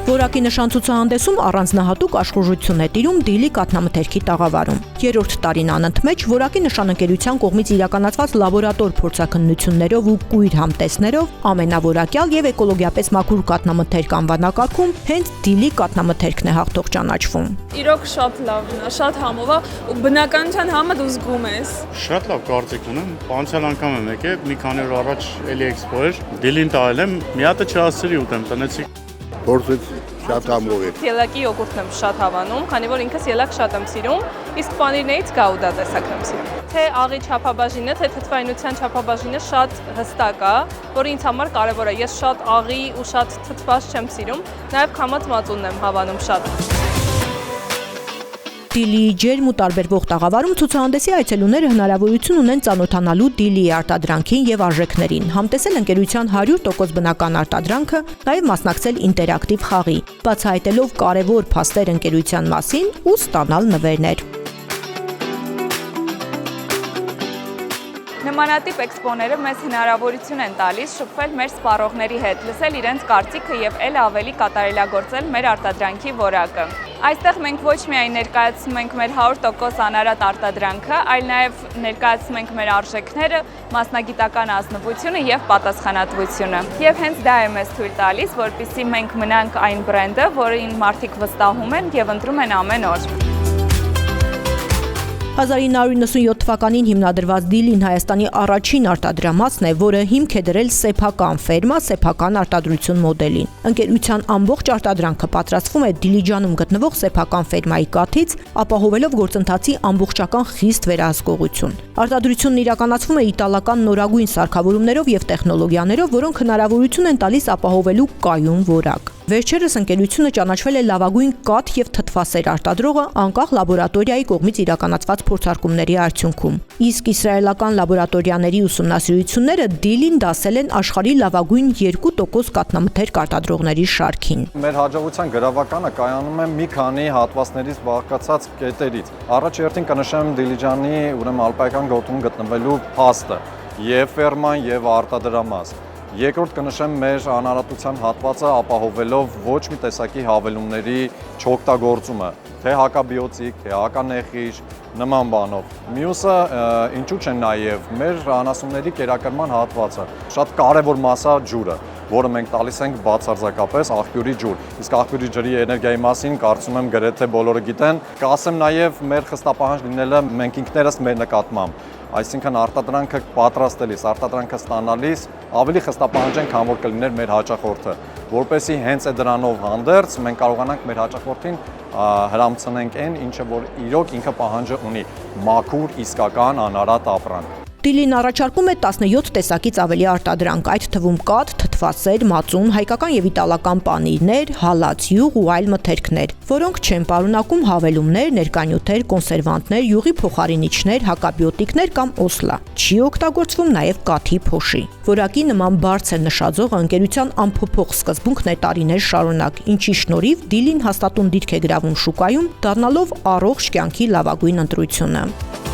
Որակի նշան ցուցահանդեսում առանձնահատուկ աշխուժություն է տիրում դիլի կաթնամթերքի տաղավարում։ Երրորդ տարին անընդմեջ որակի նշան ընկերության կողմից իրականացված լաբորատոր փորձաքննություններով ու կույր համտեսներով ամենավորակյալ եւ էկոլոգիապես մաքուր կաթնամթերք անվանակարգում հենց դիլի կաթնամթերքն է հաղթող ճանաչվում։ Իրոք շատ լավն է, շատ համով է ու բնականության համը դու զգում ես։ Շատ լավ կարծիք ունեմ, անցյալ անգամ եմ եկել, մի քանի օր առաջ էլի էքսպո էր, դիլին տալ եմ, մի հատ չհասցրի ուտեմ, տնեցի։ Փորձեց շատ համով է։ Ելակի յոգուրտն եմ շատ հավանում, քանի որ ինքս ելակ շատ եմ սիրում, իսկ պանիրներից գաուդա տեսակն եմ սիրում։ Թե աղի չափաբաժինը, թե թթվայնության չափաբաժինը շատ հստակ է, որ ինձ համար կարևոր է։ Ես շատ աղի ու շատ թթված չեմ սիրում, նաև քամած մածունն եմ հավանում շատ։ Դիլիի ջերմ ու տարբերվող տաղավարում ցուցահանդեսի այցելուները հնարավորություն ունեն ծանոթանալու դիլիի արտադրանքին եւ արժեքներին, համտեսել ընկերության 100% բնական արտադրանքը, նաեւ մասնակցել ինտերակտիվ խաղի, բացահայտելով կարևոր փաստեր ընկերության մասին ու ստանալ նվերներ։ Նմանատիպ էքսպոները մեզ հնարավորություն են տալիս շփվել մեր սպառողների հետ, լսել իրենց կարծիքը եւ ել ավելի կատարելագործել մեր արտադրանքի որակը։ Այստեղ մենք ոչ միայն ներկայացնում ենք մեր 100% անարատ արտադրանքը, այլ նաև ներկայացնում ենք մեր արժեքները, մասնագիտական ազնվությունը եւ պատասխանատվությունը։ Եվ հենց դա է մեզ թույլ տալիս, որպեսզի մենք մնանք այն բրենդը, որին մարդիկ վստահում են եւ ընտրում են ամեն օր։ 1997 թվականին հիմնադրված դիլին Հայաստանի առաջին արտադրամասն է, որը հիմք է դրել սեփական ֆերմա, սեփական արտադրություն մոդելին։ Ընկերության ամբողջ արտադրանքը պատրաստվում է Դիլիջանում գտնվող սեփական ֆերմայի կաթից, ապահովելով գործընթացի ամբողջական խիստ վերահսկողություն։ Արտադրությունն իրականացվում է իտալական նորագույն սարքավորումներով եւ տեխնոլոգիաներով, որոնք հնարավորություն են տալիս ապահովելու կայուն որակ։ Վերջերս ընկերությունը ճանաչվել է լավագույն կաթ եւ թթվասեր արտադրողը անկախ լաբորատորիայի կողմից իրականացված փորձարկումների արդյունքում։ Իսկ իսրայելական լաբորատորիաների ուսումնասիրությունները դիլին դասել են աշխարհի լավագույն 2% կաթնամթերք արտադրողների շարքին։ Մեր հաջողության գրավականը կայանում է մի քանի հատվածներից բաղկացած կետերից։ Առաջերտին կնշեմ Դիլիջանի ուրեմն ալպայական գոտում գտնվելու փաստը եւ ֆերման եւ արտադրամաս։ Երկրորդ կնշեմ մեր անարատության հատվածը ապահովելով ոչ մի տեսակի հավելումների չօգտագործումը, թե հակաբիոտիկ, թե հականեխիժ, նման բանով։ Մյուսը ինչու՞ չէ նաև մեր անասունների կերակրման հատվածը։ Շատ կարևոր մասա ջուրը, որը մենք տալիս ենք բացարձակապես աղբյուրի ջուր։ Իսկ աղբյուրի ջրի էներգիայի մասին կարծում եմ գրեթե բոլորը գիտեն։ Կասեմ նաև մեր խստապահանջ լինելը մենք ինքներս մեր նկատմամբ։ Այսինքն արտադրանքը պատրաստելիս, արտադրանքը ստանալիս ավելի խստապահանջ ենք, քան որ կլիներ մեր հաճախորդը, որպեսզի հենց դրանով հանդերձ մենք կարողանանք մեր հաճախորդին հրամցնենք այն, ինչը որ իրոք ինքը պահանջը ունի՝ մաքուր, իսկական, անարատ ապրանք։ Դիլին առաջարկում է 17 տեսակից ավելի արտադրանք, այդ թվում կաթ, թթվասեր, մածուն, հայկական եւ իտալական պանիրներ, հալած յուղ ու այլ մթերքներ, որոնք չեն պարունակում հավելումներ, ներկանյութեր, կոնսերվանտներ, յուղի փոխարինիչներ, հակաբիոտիկներ կամ օսլա։ Չի օգտագործվում նաեւ կաթի փոշի։ Որակի նման բարձր նշաձողը ընկերության անփոփոխ սկզբունքն է տարիներ շարունակ, ինչի շնորհիվ դիլին հաստատուն դիրք է գրավում շուկայում, դառնալով առողջ կյանքի լավագույն ընտրությունը։